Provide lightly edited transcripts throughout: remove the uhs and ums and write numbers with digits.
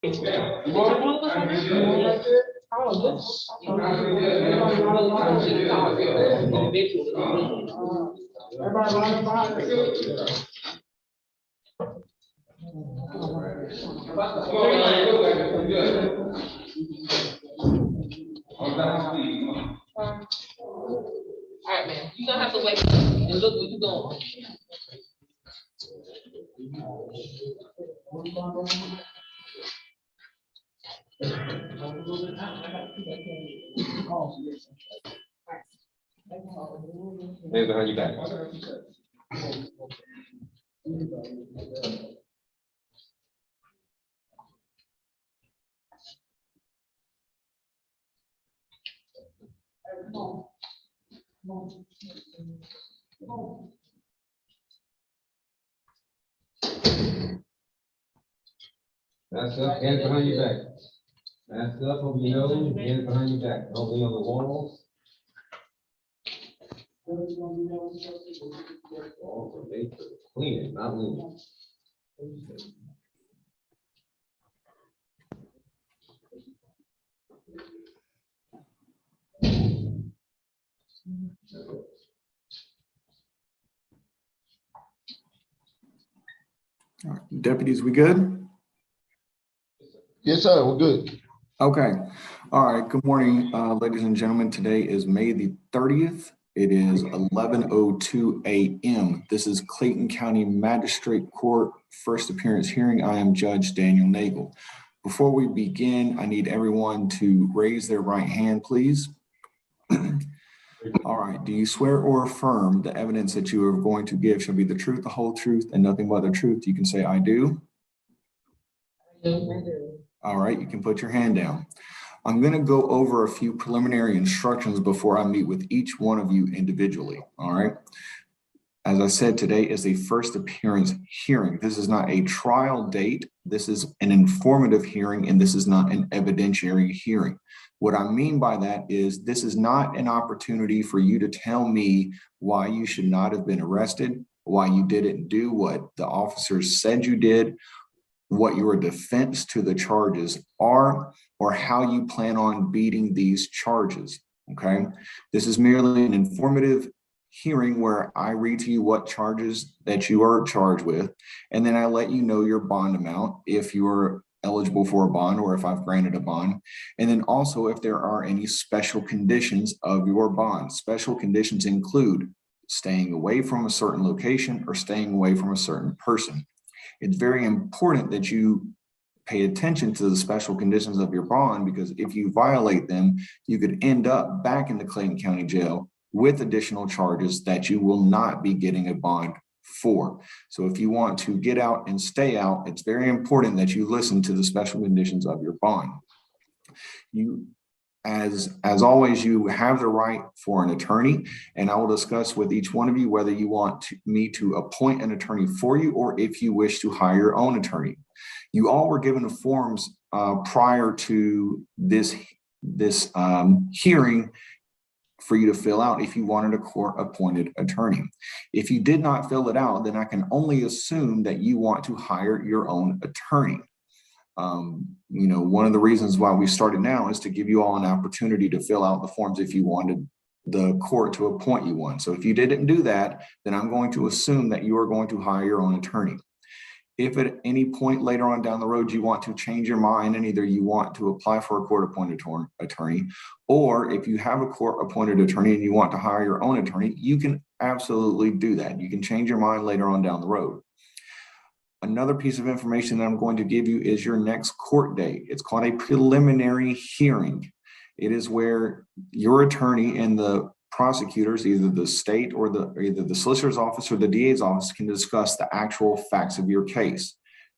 All right, man. You're gonna have to wait and look where you're going. Hands behind your back. That's up, hands behind your back. That's up, open your nose, hands behind your back. Don't lean on the walls. Clean it, not lean. All right, deputies, we good? Yes, sir, we're good. Okay. All right. Good morning, ladies and gentlemen. Today is May the 30th. It is 11:02 a.m. This is Clayton County Magistrate Court first appearance hearing. I am Judge Daniel Nagel. Before we begin, I need everyone to raise their right hand, please. All right. Do you swear or affirm the evidence that you are going to give shall be the truth, the whole truth, and nothing but the truth? You can say, I do. All right. You can put your hand down. I'm going to go over a few preliminary instructions before I meet with each one of you individually. All right. As I said, today is a first appearance hearing. This is not a trial date. This is an informative hearing, and this is not an evidentiary hearing. What I mean by that is this is not an opportunity for you to tell me why you should not have been arrested, why you didn't do what the officers said you did, what your defense to the charges are, or how you plan on beating these charges, okay? This is merely an informative hearing where I read to you what charges that you are charged with, and then I let you know your bond amount if you're eligible for a bond or if I've granted a bond, and then also if there are any special conditions of your bond. Special conditions include staying away from a certain location or staying away from a certain person. It's very important that you pay attention to the special conditions of your bond, because if you violate them, you could end up back in the Clayton County Jail with additional charges that you will not be getting a bond for. So if you want to get out and stay out, it's very important that you listen to the special conditions of your bond. You, as always, you have the right for an attorney, and I will discuss with each one of you whether you want me to appoint an attorney for you or if you wish to hire your own attorney. You all were given forms prior to this hearing for you to fill out if you wanted a court-appointed attorney. If you did not fill it out, then I can only assume that you want to hire your own attorney. You know, one of the reasons why we started now is to give you all an opportunity to fill out the forms if you wanted the court to appoint you one. So if you didn't do that, then I'm going to assume that you are going to hire your own attorney. If at any point later on down the road you want to change your mind and either you want to apply for a court-appointed attorney, or if you have a court-appointed attorney and you want to hire your own attorney, you can absolutely do that. You can change your mind later on down the road. Another piece of information that I'm going to give you is your next court date. It's called a preliminary hearing. It is where your attorney and the prosecutors, either the state or either the solicitor's office or the DA's office, can discuss the actual facts of your case.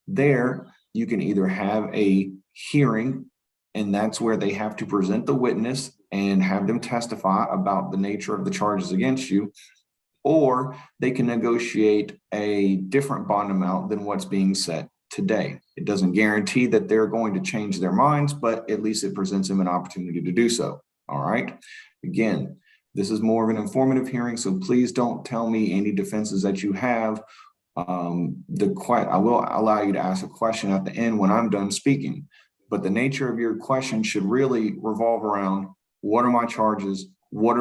There, you can either have a hearing, and that's where they have to present the witness and have them testify about the nature of the charges against you, or they can negotiate a different bond amount than what's being set today. It doesn't guarantee that they're going to change their minds, but at least it presents them an opportunity to do so. All right. Again, this is more of an informative hearing, so please don't tell me any defenses that you have I will allow you to ask a question at the end when I'm done speaking, but the nature of your question should really revolve around what are my charges, what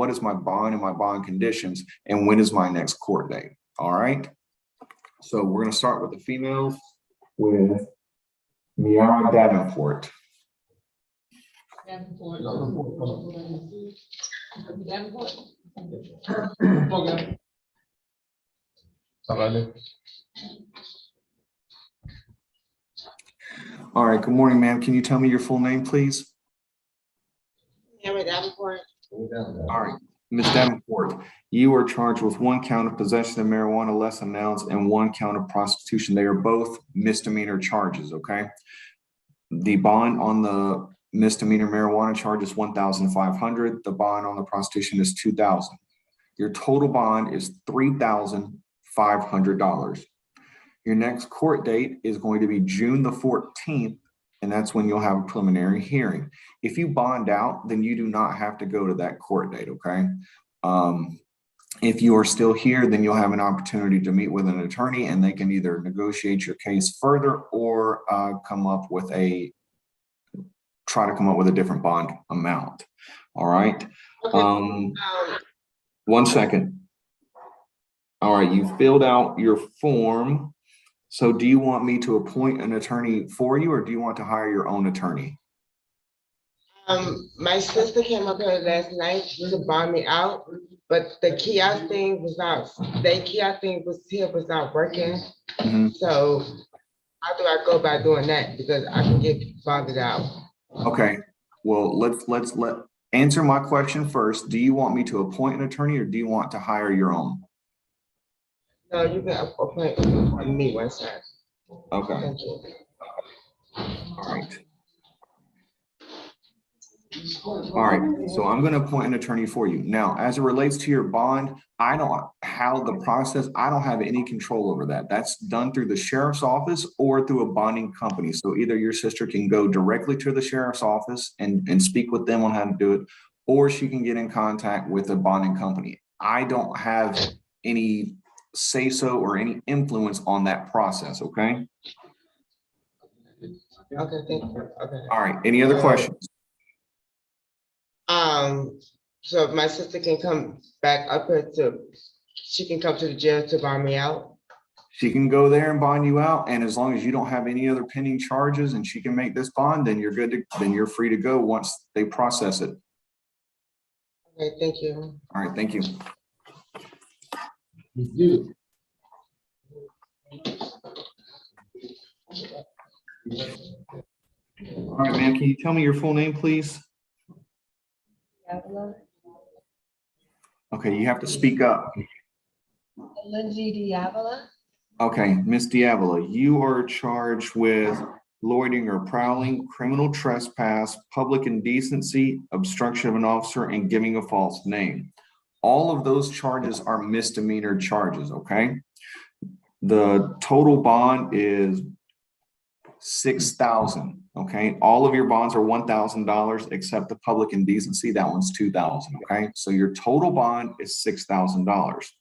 is my bond and my bond conditions, and when is my next court date. All right. So we're going to start with the females with Miara Davenport. Davenport. Okay. Somebody. All right. Good morning, ma'am. Can you tell me your full name, please? Davenport. All right. Ms. Davenport, you are charged with 1 count of possession of marijuana less than an ounce and 1 count of prostitution. They are both misdemeanor charges, okay? The bond on the misdemeanor marijuana charge is $1,500. The bond on the prostitution is $2,000. Your total bond is $3,500. Your next court date is going to be June the 14th, and that's when you'll have a preliminary hearing. If you bond out, then you do not have to go to that court date, okay? If you are still here, then you'll have an opportunity to meet with an attorney, and they can either negotiate your case further or try to come up with a different bond amount. All right. Okay. 1 second. All right, you filled out your form. So do you want me to appoint an attorney for you, or do you want to hire your own attorney? My sister came up here last night to bond me out, but the kiosk thing was not working. Mhm. So how do I go about doing that? Because I can get bonded out. Okay, well, let's answer my question first. Do you want me to appoint an attorney, or do you want to hire your own? No, you can appoint me one side. Okay, Thank you. all right. All right, so I'm going to appoint an attorney for you. Now, as it relates to your bond, I don't have any control over that. That's done through the sheriff's office or through a bonding company. So either your sister can go directly to the sheriff's office and speak with them on how to do it, or she can get in contact with a bonding company. I don't have any say-so or any influence on that process, okay? Okay, thank you. Okay. All right, any other questions? So if my sister can come back up here she can come to the jail to bond me out? She can go there and bond you out, and as long as you don't have any other pending charges and she can make this bond, then you're free to go once they process it. Okay, thank you. All right, thank you. All right, ma'am, can you tell me your full name, please? Diavolo. Okay, you have to speak up. Lindsay Diavolo. Okay, Miss Diavolo, you are charged with loitering or prowling, criminal trespass, public indecency, obstruction of an officer, and giving a false name. All of those charges are misdemeanor charges, okay? The total bond is $6,000, okay? All of your bonds are $1,000 except the public indecency, that one's $2,000, okay? So your total bond is $6,000.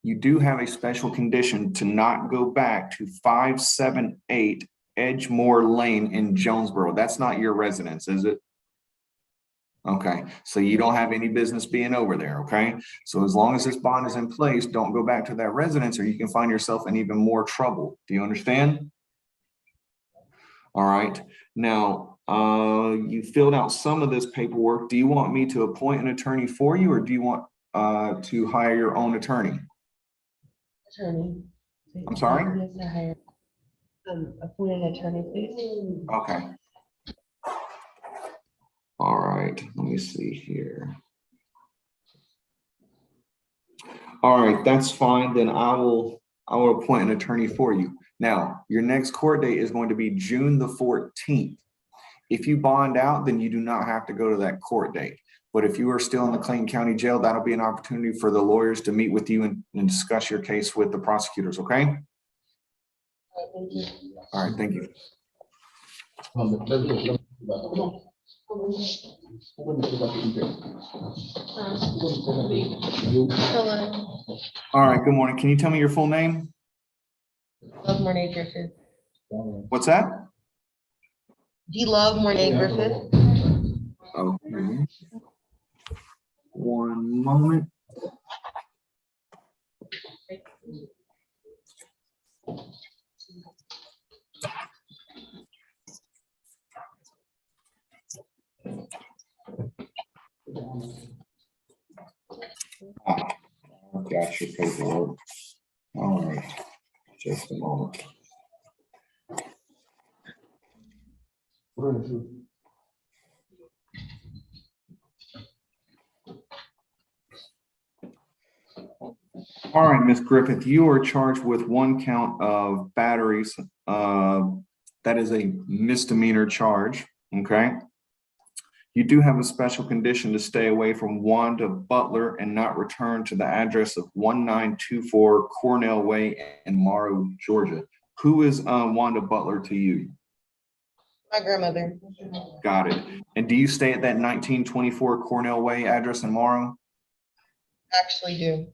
You do have a special condition to not go back to 578 Edgemore Lane in Jonesboro. That's not your residence, is it? Okay, so you don't have any business being over there, okay? So as long as this bond is in place, don't go back to that residence or you can find yourself in even more trouble. Do you understand? All right, now you filled out some of this paperwork. Do you want me to appoint an attorney for you, or do you want to hire your own attorney? Attorney. I'm sorry? Yes, I hire. Appoint an attorney, please. Okay. All right, let me see here. All right, that's fine. Then I will appoint an attorney for you. Now, your next court date is going to be June the 14th. If you bond out, then you do not have to go to that court date. But if you are still in the Clayton County Jail, that'll be an opportunity for the lawyers to meet with you and discuss your case with the prosecutors, okay? Thank you. All right, thank you. Hello. All right, good morning. Can you tell me your full name? Love Mornay Griffith. What's that? D Love Mornay Griffith. Okay. One moment. Got your paperwork. All right, just a moment. All right, Ms. Griffith, you are charged with one count of batteries. That is a misdemeanor charge, okay? You do have a special condition to stay away from Wanda Butler and not return to the address of 1924 Cornell Way in Morrow, Georgia. Who is Wanda Butler to you? My grandmother. Got it. And do you stay at that 1924 Cornell Way address in Morrow? Actually do.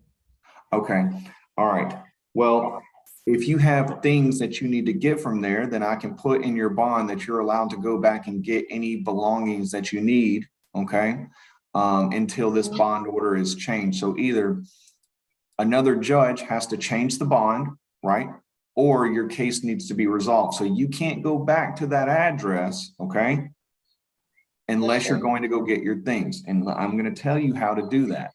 Okay, all right. Well, if you have things that you need to get from there, then I can put in your bond that you're allowed to go back and get any belongings that you need, okay? Until this bond order is changed. So either another judge has to change the bond, right? Or your case needs to be resolved. So you can't go back to that address, okay? Unless you're going to go get your things. And I'm gonna tell you how to do that.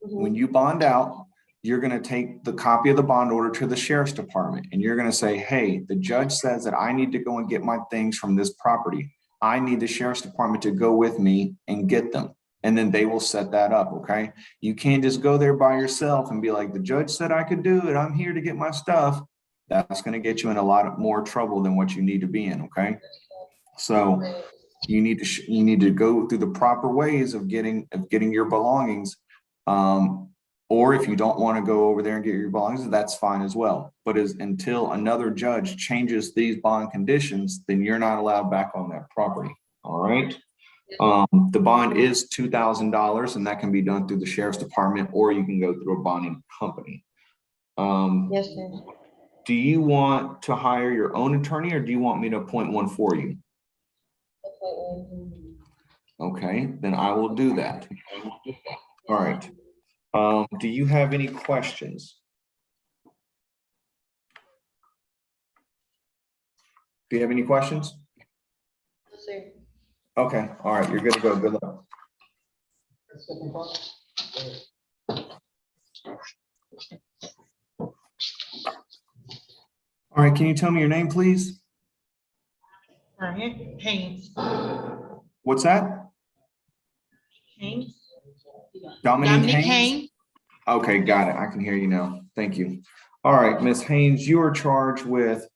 When you bond out, you're going to take the copy of the bond order to the sheriff's department and you're going to say, hey, the judge says that I need to go and get my things from this property. I need the sheriff's department to go with me and get them. And then they will set that up, okay? You can't just go there by yourself and be like, the judge said I could do it. I'm here to get my stuff. That's going to get you in a lot more trouble than what you need to be in, okay? So you need to go through the proper ways of getting your belongings. Or if you don't want to go over there and get your belongings, that's fine as well. But until another judge changes these bond conditions, then you're not allowed back on that property. All right. The bond is $2,000 and that can be done through the sheriff's department or you can go through a bonding company. Yes, sir. Do you want to hire your own attorney or do you want me to appoint one for you? Okay, then I will do that. All right. Do you have any questions? Do you have any questions? Yes, sir. Okay, all right, you're good to go. Good luck. All right, can you tell me your name, please? Brian Haynes. What's that? Haynes. Dominique Haynes? Okay, got it. I can hear you now. Thank you. All right, Ms. Haynes, you are charged with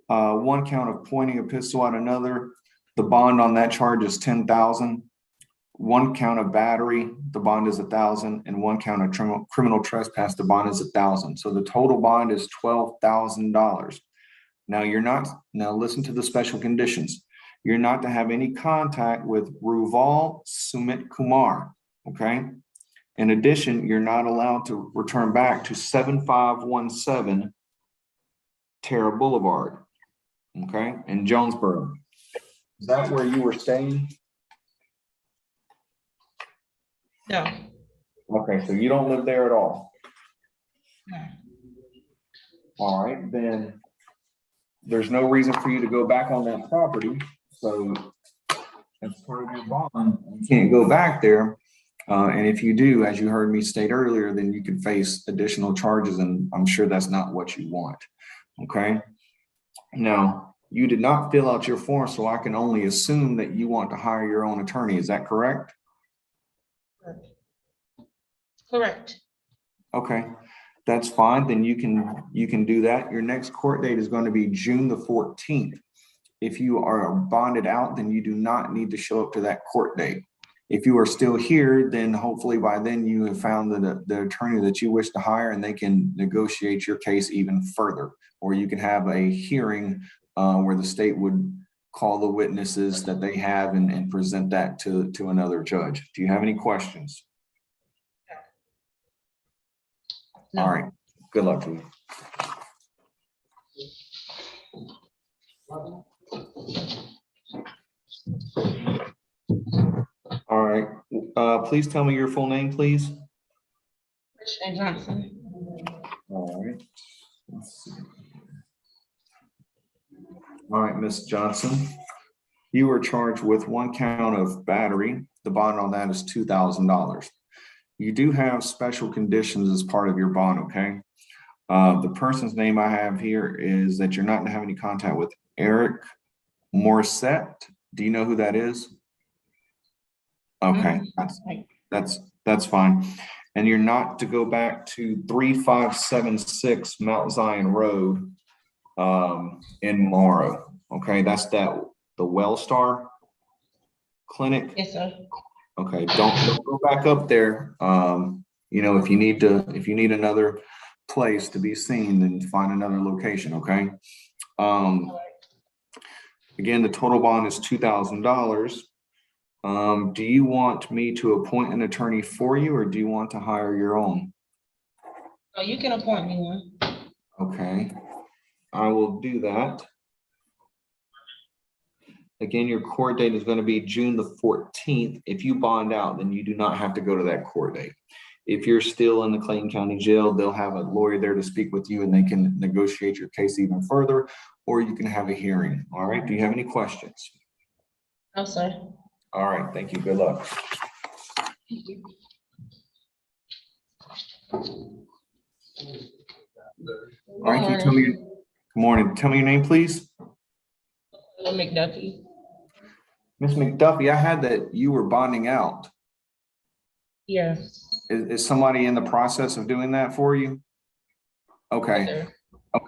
one count of pointing a pistol at another. The bond on that charge is $10,000. One count of battery, the bond is $1,000, and one count of criminal trespass, the bond is $1,000. So the total bond is $12,000. Now listen to the special conditions. You're not to have any contact with Ruval Sumit Kumar, okay? In addition, you're not allowed to return back to 7517 Terra Boulevard, okay, in Jonesboro. Is that where you were staying? No. Okay, so you don't live there at all. No. All right, then there's no reason for you to go back on that property. So as part of your bond, you can't go back there. And if you do, as you heard me state earlier, then you can face additional charges, and I'm sure that's not what you want. Okay. Now, you did not fill out your form, so I can only assume that you want to hire your own attorney. Is that correct? Correct. Okay, that's fine. Then you can do that. Your next court date is going to be June the 14th. If you are bonded out, then you do not need to show up to that court date. If you are still here, then hopefully by then you have found the attorney that you wish to hire and they can negotiate your case even further. Or you can have a hearing where the state would call the witnesses that they have and present that to another judge. Do you have any questions? No. All right, good luck to you. All right, please tell me your full name, please. Christian Johnson. All right. Let's see. All right, Ms. Johnson, you were charged with 1 count of battery. The bond on that is $2,000. You do have special conditions as part of your bond, okay? The person's name I have here is that you're not to have any contact with Eric Morissette. Do you know who that is? Okay, that's fine. And you're not to go back to 3576 Mount Zion Road in Morrow. Okay, that's the Wellstar Clinic. Yes, sir. Okay, don't go back up there. You know, if you need another place to be seen, then find another location. Okay. Again, the total bond is $2,000. Do you want me to appoint an attorney for you, or do you want to hire your own? Oh, you can appoint me one. Okay, I will do that. Again, your court date is going to be June the 14th. If you bond out, then you do not have to go to that court date. If you're still in the Clayton County Jail, they'll have a lawyer there to speak with you and they can negotiate your case even further, or you can have a hearing. All right, do you have any questions? No, sir. All right, thank you, good luck. All right, can you tell me, good morning, tell me your name, please. McDuffie. Ms. McDuffie, I had that you were bonding out. Yes. Is somebody in the process of doing that for you? Okay. Sir.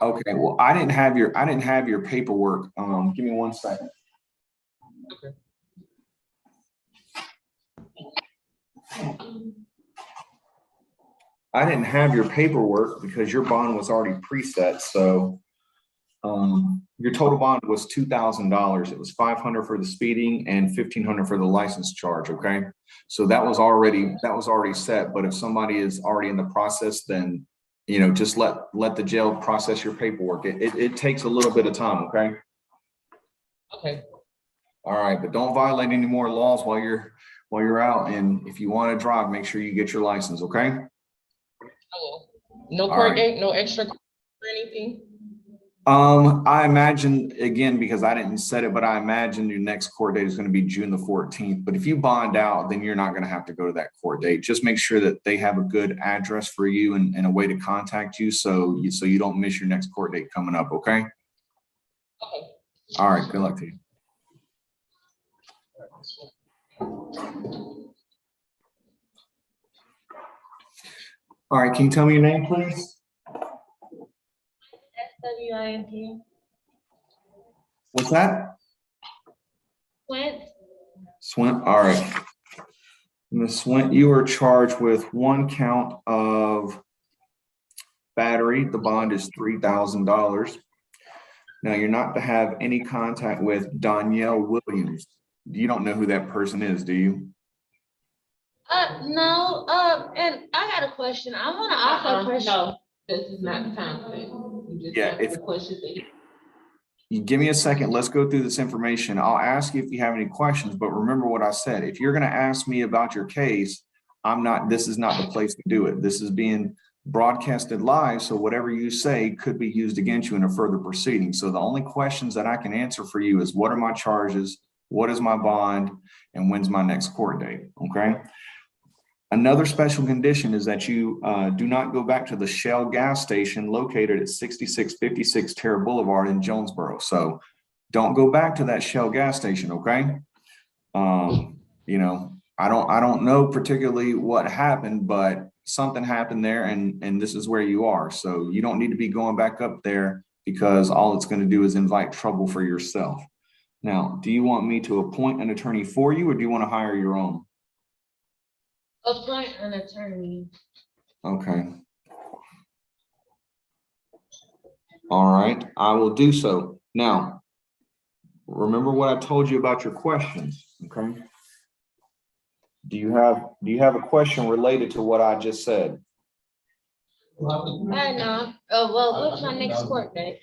Okay. Well, I didn't have your paperwork. Give me 1 second. Okay. I didn't have your paperwork because your bond was already preset. So your total bond was $2,000. It was $500 for the speeding and $1,500 for the license charge. Okay, so that was already set. But if somebody is already in the process, then you know, just let the jail process your paperwork. It takes a little bit of time. Okay. Okay. All right, but don't violate any more laws while you're out. And if you want to drive, make sure you get your license. Okay. I will. No All court right. date, no extra or anything. I imagine, again, because I didn't set it, but I imagine your next court date is going to be June the 14th. But if you bond out, then you're not going to have to go to that court date. Just make sure that they have a good address for you and a way to contact you so you don't miss your next court date coming up. Okay. Okay. All right. Good luck to you. All right. Can you tell me your name, please? SWINT. What's that? Swint. Swint. All right. Ms. Swint, you are charged with 1 count of battery. The bond is $3,000. Now, you're not to have any contact with Danielle Williams. You don't know who that person is, do you? No, and I got a question. I want to ask a question. No, this is not the time for that. You just Yeah, ask if- the questions that You give me a second. Let's go through this information. I'll ask you if you have any questions, but remember what I said. If you're going to ask me about your case, this is not the place to do it. This is being broadcasted live. So whatever you say could be used against you in a further proceeding. So the only questions that I can answer for you is what are my charges? What is my bond? And when's my next court date? Okay. Another special condition is that you do not go back to the Shell gas station located at 6656 Terra Boulevard in Jonesboro. So don't go back to that Shell gas station, okay? You know, I don't know particularly what happened, but something happened there and this is where you are. So you don't need to be going back up there because all it's going to do is invite trouble for yourself. Now, do you want me to appoint an attorney for you or do you want to hire your own? Appoint an attorney. Okay. All right, I will do so. Now, remember what I told you about your questions, okay? Do you have a question related to what I just said? No. Well, what's my next court date?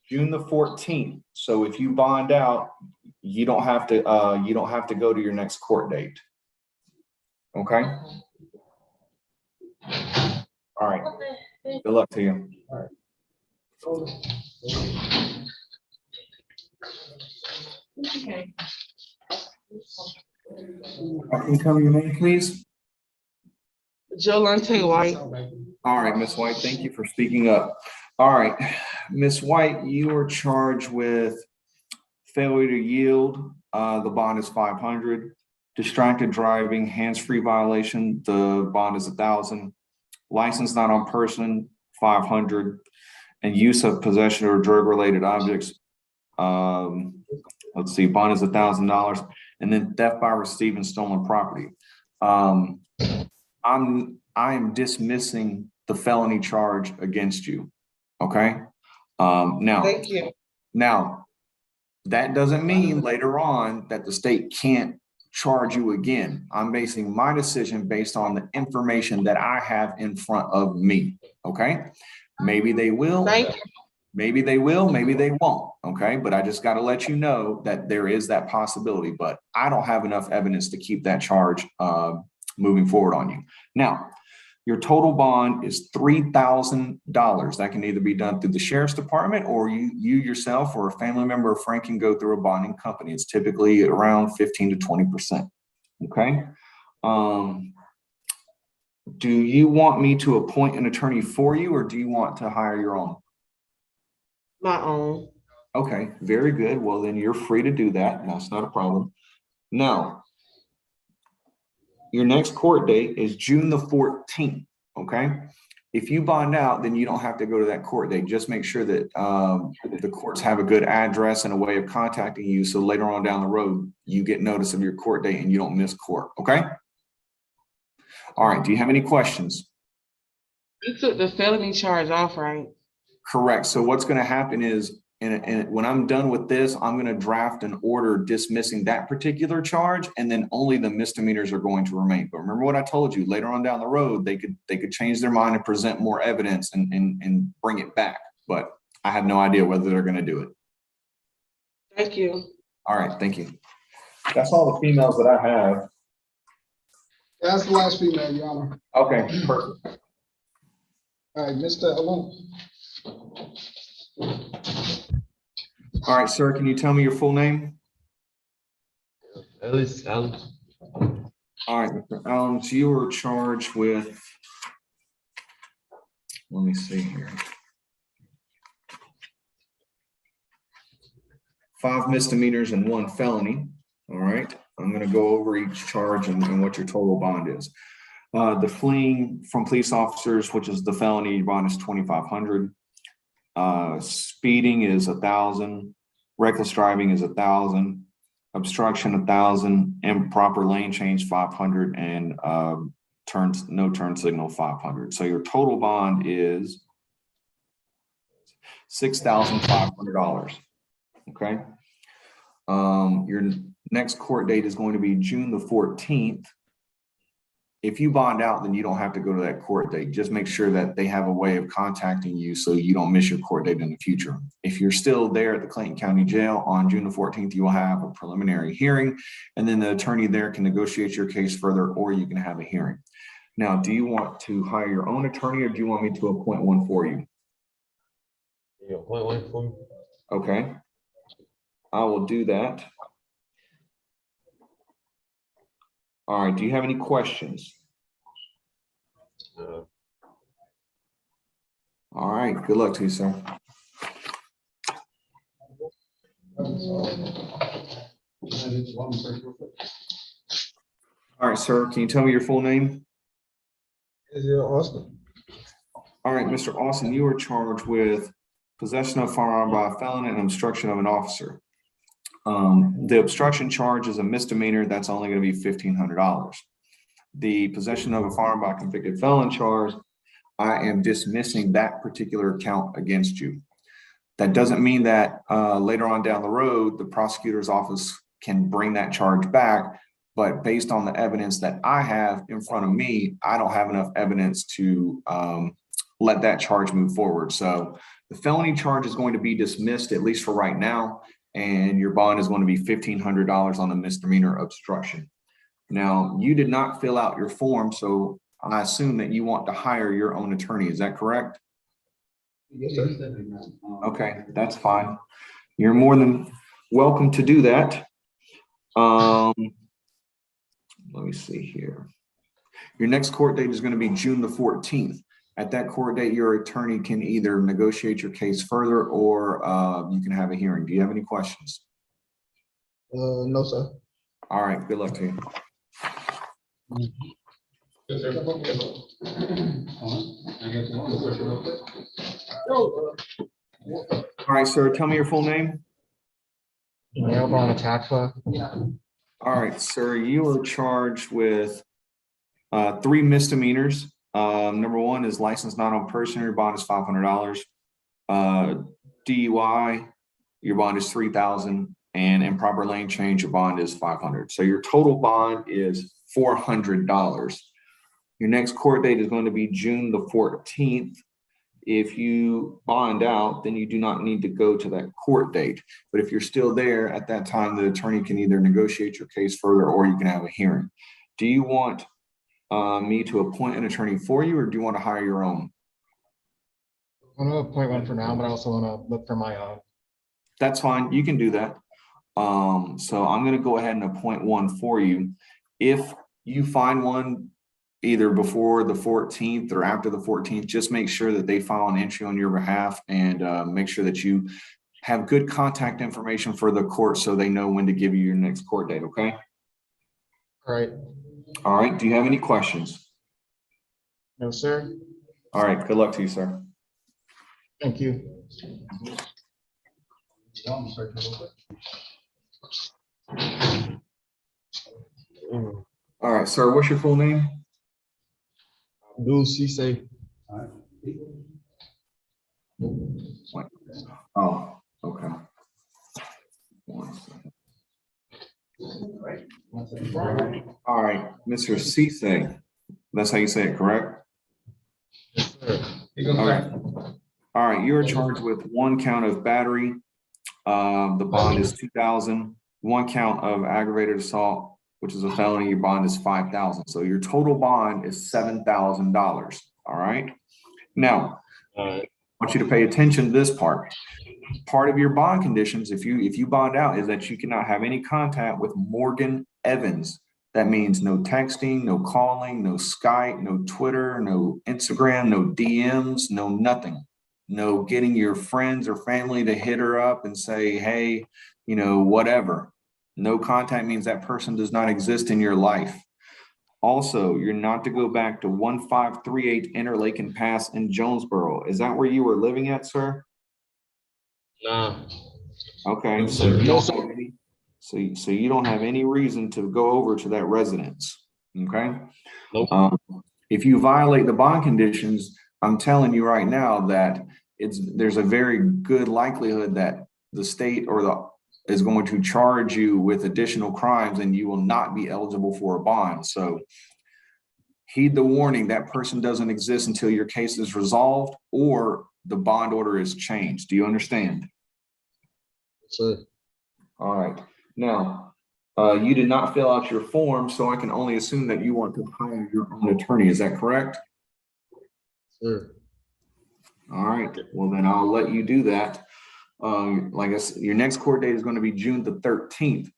June the 14th. So if you bond out, you don't have to go to your next court date. Okay? All right. Good luck to you. Okay. I can tell your name, please. Jolante White. All right, Miss White, thank you for speaking up. All right, Miss White, you are charged with failure to yield. The bond is 500. Distracted driving, hands-free violation, the bond is 1,000. License not on person, 500. And use of possession or drug-related objects. Let's see, bond is $1,000. And then theft by receiving stolen property. I am dismissing the felony charge against you. Okay. Now, Thank you. Now, that doesn't mean later on that the state can't charge you again. I'm basing my decision based on the information that I have in front of me. Okay. Maybe they will. Thank you. Maybe they will, maybe they won't. Okay. But I just got to let you know that there is that possibility, but I don't have enough evidence to keep that charge moving forward on you. Now, your total bond is $3,000. That can either be done through the sheriff's department or you yourself or a family member or friend can go through a bonding company. It's typically around 15 to 20%. Okay. Do you want me to appoint an attorney for you or do you want to hire your own? My own. Okay, very good. Well, then you're free to do that. That's not a problem. Now, your next court date is June the 14th, okay? If you bond out, then you don't have to go to that court date. Just make sure that the courts have a good address and a way of contacting you so later on down the road, you get notice of your court date and you don't miss court, okay? All right, do you have any questions? You took the felony charge off, right? Correct. So what's going to happen is, and when I'm done with this, I'm going to draft an order dismissing that particular charge, and then only the misdemeanors are going to remain. But remember what I told you, later on down the road, they could change their mind and present more evidence and bring it back. But I have no idea whether they're going to do it. Thank you. All right. Thank you. That's all the females that I have. That's the last female, Your Honor. Okay, perfect. All right, Mr. Alon. All right, sir, can you tell me your full name? Ellis. All right, Mr. Allen, so you were charged with, let me see here. 5 misdemeanors and 1 felony. All right, I'm going to go over each charge and what your total bond is. The fleeing from police officers, which is the felony, your bond is $2,500. Speeding is 1,000. Reckless driving is 1,000. Obstruction 1,000. Improper lane change 500, and no turn signal 500. So your total bond is $6,500. Okay. Your next court date is going to be June the 14th. If you bond out, then you don't have to go to that court date. Just make sure that they have a way of contacting you so you don't miss your court date in the future. If you're still there at the Clayton County Jail on June the 14th, you will have a preliminary hearing, and then the attorney there can negotiate your case further, or you can have a hearing. Now, do you want to hire your own attorney, or do you want me to appoint one for you? You appoint one for me? Okay, I will do that. All right, do you have any questions? All right, good luck to you, sir. All right, sir, can you tell me your full name? Austin. All right, Mr. Austin, you are charged with possession of a firearm by a felon and obstruction of an officer. The obstruction charge is a misdemeanor. That's only going to be $1,500. The possession of a firearm by a convicted felon charge, I am dismissing that particular count against you. That doesn't mean that later on down the road, the prosecutor's office can bring that charge back. But based on the evidence that I have in front of me, I don't have enough evidence to let that charge move forward. So the felony charge is going to be dismissed, at least for right now, and your bond is going to be $1,500 on the misdemeanor obstruction. Now, you did not fill out your form, so I assume that you want to hire your own attorney. Is that correct? Yes, sir. Okay, that's fine. You're more than welcome to do that. Let me see here. Your next court date is going to be June the 14th. At that court date, your attorney can either negotiate your case further or you can have a hearing. Do you have any questions? No, sir. All right, good luck to you. All right, sir, tell me your full name. All right, sir, you are charged with 3 misdemeanors. Number 1 is license not on person. Your bond is $500. DUI, your bond is $3,000, and improper lane change, your bond is $500. So your total bond is $400. Your next court date is going to be June the 14th. If you bond out, then you do not need to go to that court date. But if you're still there at that time, the attorney can either negotiate your case further or you can have a hearing. Do you want me to appoint an attorney for you, or do you want to hire your own? I'm gonna appoint one for now, but I also want to look for my own. That's fine. You can do that. So I'm going to go ahead and appoint one for you. If you find one either before the 14th or after the 14th, just make sure that they file an entry on your behalf and make sure that you have good contact information for the court so they know when to give you your next court date. Okay. All right. All right. Do you have any questions? No, sir. All right. Good luck to you, sir. Thank you. All right, sir. What's your full name? She say. Oh, okay. 1 second. All right, Mr. Cisse. That's how you say it, correct? Yes, sir. All right. All right, you're charged with 1 count of battery. The bond is $2,000. 1 count of aggravated assault, which is a felony. Your bond is $5,000. So your total bond is $7,000. All right. Now, I want you to pay attention to this part. Part of your bond conditions, if you bond out, is that you cannot have any contact with Morgan Evans. That means no texting, no calling, no Skype, no Twitter, no Instagram, no DMs, no nothing. No getting your friends or family to hit her up and say, hey, you know, whatever. No contact means that person does not exist in your life. Also, you're not to go back to 1538 Interlaken Pass in Jonesboro. Is that where you were living at, sir? Nah. Okay, so you don't have any, so you don't have any reason to go over to that residence. Okay. Nope. If you violate the bond conditions, I'm telling you right now that there's a very good likelihood that the state is going to charge you with additional crimes and you will not be eligible for a bond. So heed the warning, that person doesn't exist until your case is resolved or the bond order is changed. Do you understand? Sir. All right. Now, you did not fill out your form, so I can only assume that you want to hire your own attorney. Is that correct? Sir. All right. Well, then I'll let you do that. Like I said, your next court date is going to be June the 13th.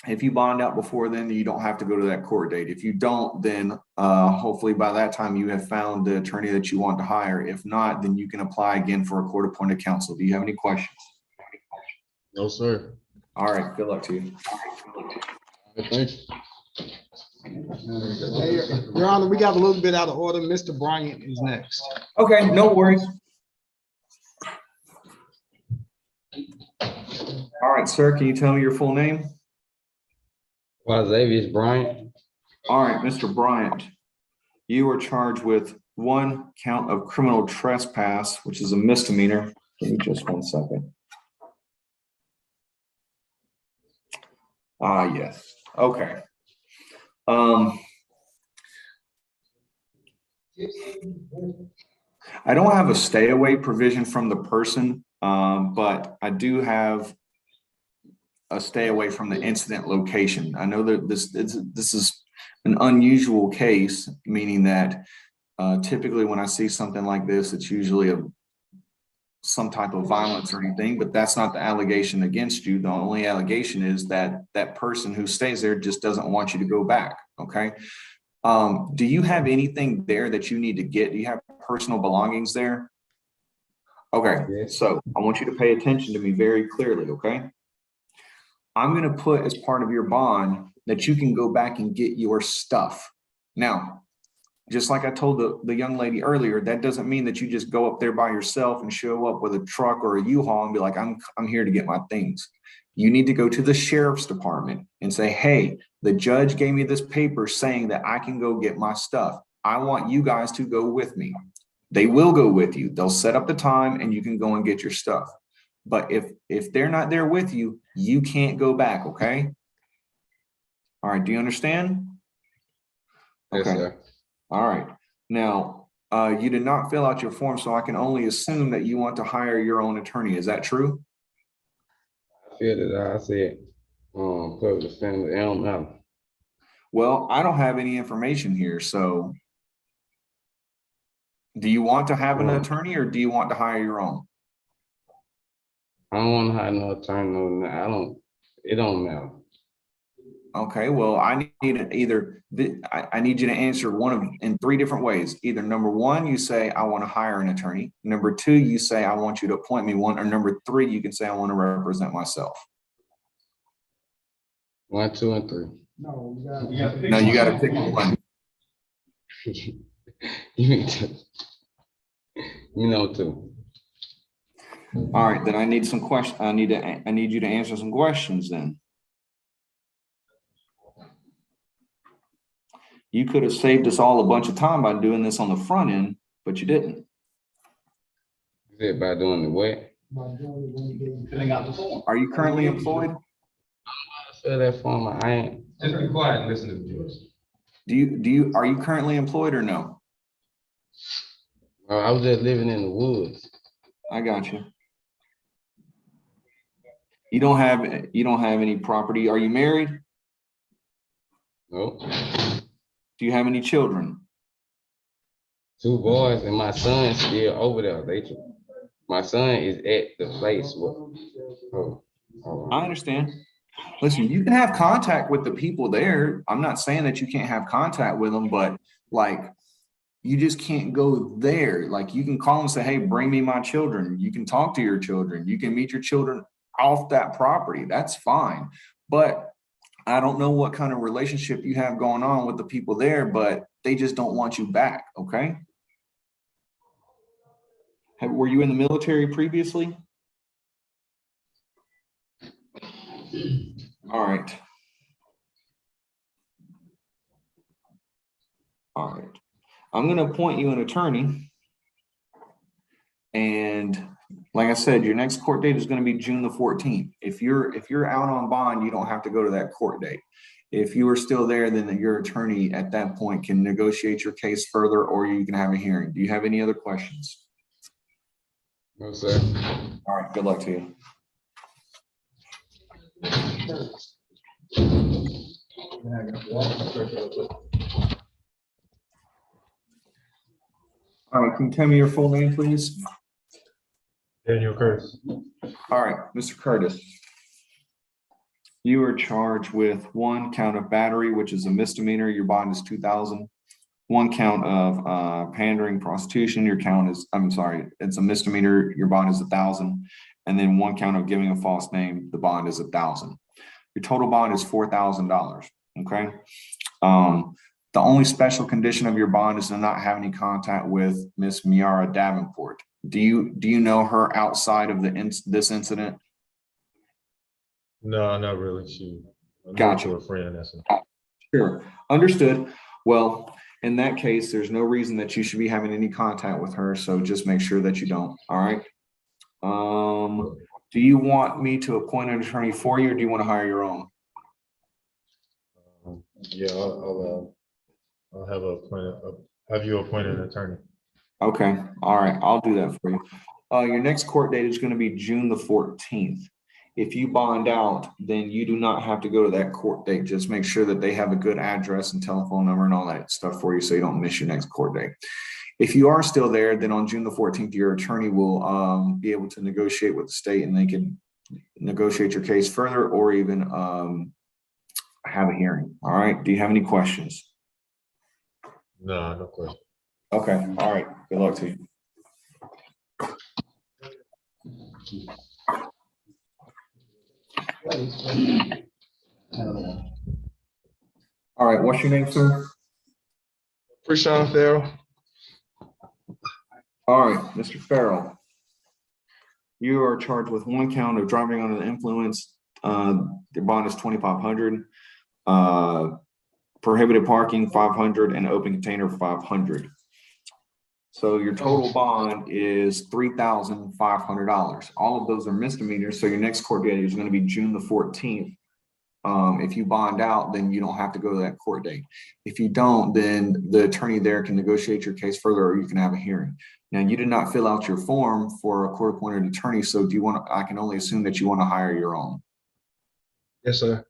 If you bond out before then, you don't have to go to that court date. If you don't, then hopefully by that time you have found the attorney that you want to hire. If not, then you can apply again for a court-appointed counsel. Do you have any questions? No, sir. All right. Good luck to you. Thank you. Hey, Your Honor, we got a little bit out of order. Mr. Bryant is next. Okay. No worries. All right, sir. Can you tell me your full name? Xavier Bryant. All right, Mr. Bryant, you are charged with 1 count of criminal trespass, which is a misdemeanor. Give me just 1 second. Ah, yes. Okay. I don't have a stay away provision from the person, but I do have a stay away from the incident location. I know that this is an unusual case, meaning that typically when I see something like this, it's usually some type of violence or anything, but that's not the allegation against you. The only allegation is that that person who stays there just doesn't want you to go back. Okay. Do you have anything there that you need to get? Do you have personal belongings there? Okay. Yes. So I want you to pay attention to me very clearly. Okay. I'm going to put as part of your bond that you can go back and get your stuff. Now, just like I told the young lady earlier, that doesn't mean that you just go up there by yourself and show up with a truck or a U-Haul and be like, I'm here to get my things. You need to go to the sheriff's department and say, hey, the judge gave me this paper saying that I can go get my stuff. I want you guys to go with me. They will go with you. They'll set up the time and you can go and get your stuff. But if they're not there with you, you can't go back, okay? All right, do you understand? Yes, Okay. sir. All right. Now, you did not fill out your form, so I can only assume that you want to hire your own attorney. Is that true? I feel that I said, public defender, it don't matter. Well, I don't have any information here, so do you want to have an attorney or do you want to hire your own? I don't want to hire no attorney, no, it don't matter. Okay, well, I need I need you to answer in 3 different ways. Either number 1, you say, I want to hire an attorney. Number 2, you say, I want you to appoint me one. Or number 3, you can say, I want to represent myself. 1, 2, and 3. No, No, you got to pick one. You need to, you know, 2. All right, then I need some questions. I need you to answer some questions then. You could have saved us all a bunch of time by doing this on the front end, but you didn't. You said by doing the what? Filling out the form. Are you currently employed? I fill that form, I ain't. Just be quiet and listen to the judge. Are you currently employed or no? I was just living in the woods. I got you. You don't have any property. Are you married? Nope. Do you have any children? 2 boys and my son's still over there. My son is at the place where, I understand. Listen, you can have contact with the people there. I'm not saying that you can't have contact with them, but like, you just can't go there. Like, you can call and say, hey, bring me my children. You can talk to your children. You can meet your children off that property. That's fine. But I don't know what kind of relationship you have going on with the people there, but they just don't want you back. Okay. Were you in the military previously? All right. All right. I'm going to appoint you an attorney. And like I said, your next court date is going to be June the 14th. If you're out on bond, you don't have to go to that court date. If you are still there, then your attorney at that point can negotiate your case further, or you can have a hearing. Do you have any other questions? No, sir. All right. Good luck to you. All right. Can you tell me your full name, please? Daniel Curtis. All right, Mr. Curtis. You are charged with 1 count of battery, which is a misdemeanor. Your bond is $2,000. 1 count of pandering, prostitution. It's a misdemeanor. Your bond is $1,000. And then 1 count of giving a false name. The bond is $1,000. Your total bond is $4,000. Okay. The only special condition of your bond is to not have any contact with Miss Miara Davenport. Do you know her outside of this incident? No, not really. Gotcha. A friend. That's Sure. Understood. Well, in that case, there's no reason that you should be having any contact with her. So just make sure that you don't. All right. Do you want me to appoint an attorney for you, or do you want to hire your own? Yeah, I'll have you appoint an attorney. Okay, all right, I'll do that for you. Your next court date is going to be June the 14th. If you bond out, then you do not have to go to that court date. Just make sure that they have a good address and telephone number and all that stuff for you so you don't miss your next court date. If you are still there, then on June the 14th, your attorney will be able to negotiate with the state, and they can negotiate your case further or even have a hearing. All right, do you have any questions? No question. Okay, all right, good luck to you. All right, what's your name, sir? Krishan Farrell. All right, Mr. Farrell. You are charged with 1 count of driving under the influence. Your bond is $2,500. Prohibited parking, 500, and open container, 500. So your total bond is $3,500. All of those are misdemeanors. So your next court date is going to be June the 14th. If you bond out, then you don't have to go to that court date. If you don't, then the attorney there can negotiate your case further, or you can have a hearing. Now, you did not fill out your form for a court-appointed attorney, so do you want to, I can only assume that you want to hire your own. Yes, sir.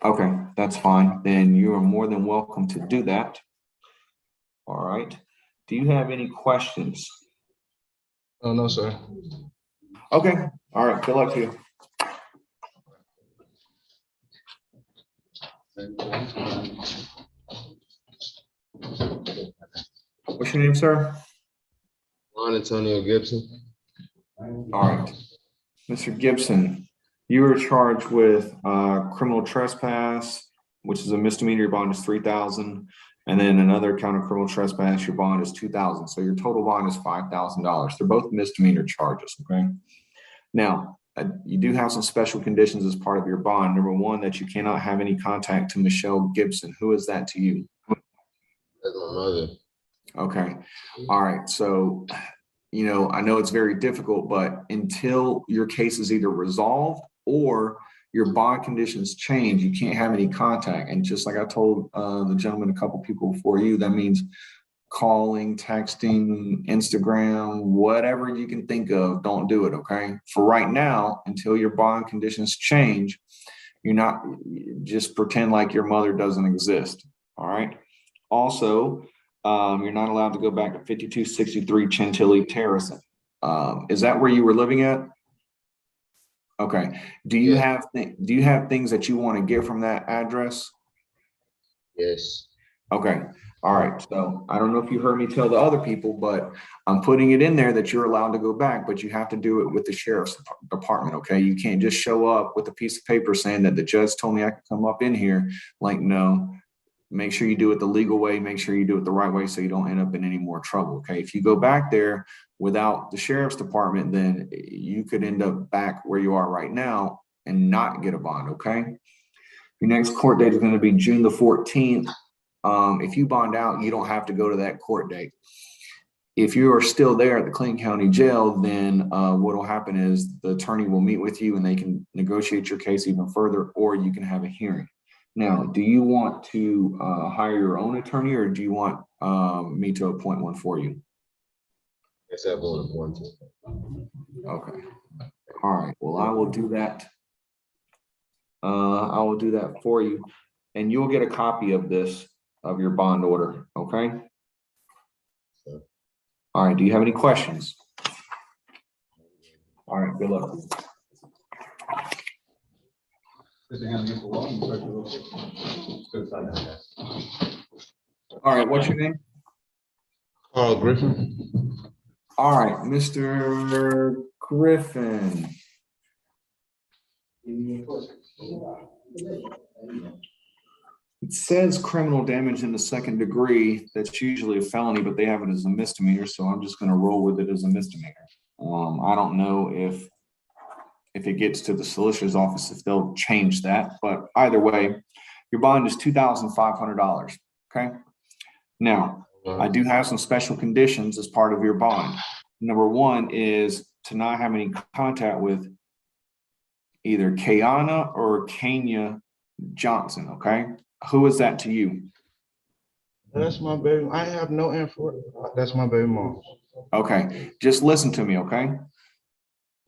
Okay, that's fine. Then you are more than welcome to do that. All right. Do you have any questions? Oh, no, sir. Okay. All right. Good luck to you. What's your name, sir? Juan Antonio Gibson. All right. Mr. Gibson, you were charged with criminal trespass, which is a misdemeanor. Your bond is $3,000. And then another count of criminal trespass, your bond is $2,000. So your total bond is $5,000. They're both misdemeanor charges, okay? Now, you do have some special conditions as part of your bond. Number one, that you cannot have any contact to Michelle Gibson. Who is that to you? That's my mother. Okay. All right. So, you know, I know it's very difficult, but until your case is either resolved or your bond conditions change, you can't have any contact. And just like I told the gentleman, a couple people before you, that means calling, texting, Instagram, whatever you can think of, don't do it, okay? For right now, until your bond conditions change, you're not, just pretend like your mother doesn't exist, all right? Also, you're not allowed to go back to 5263 Chantilly Terrace. Is that where you were living at? Okay. Do you have things that you want to get from that address? Yes. Okay. All right. So I don't know if you heard me tell the other people, but I'm putting it in there that you're allowed to go back, but you have to do it with the sheriff's department. Okay. You can't just show up with a piece of paper saying that the judge told me I could come up in here. Like, no, make sure you do it the legal way. Make sure you do it the right way so you don't end up in any more trouble. Okay. If you go back there without the sheriff's department, then you could end up back where you are right now and not get a bond. Okay. Your next court date is going to be June the 14th. If you bond out, you don't have to go to that court date. If you are still there at the Clinton County Jail, then what will happen is the attorney will meet with you and they can negotiate your case even further, or you can have a hearing. Now, do you want to hire your own attorney, or do you want me to appoint one for you? Yes, I want one. Okay. All right. Well, I will do that. I will do that for you, and you'll get a copy of this, of your bond order. Okay. All right. Do you have any questions? All right. Good luck. All right. What's your name? Carl Griffin. All right, Mr. Griffin. It says criminal damage in the second degree. That's usually a felony, but they have it as a misdemeanor, so I'm just going to roll with it as a misdemeanor. I don't know if it gets to the solicitor's office, if they'll change that, but either way, your bond is $2,500. Okay. Now, I do have some special conditions as part of your bond. Number one is to not have any contact with either Kayana or Kenya Johnson, okay? Who is that to you? That's my baby. I have no info. That's my baby mom. Okay, just listen to me, okay?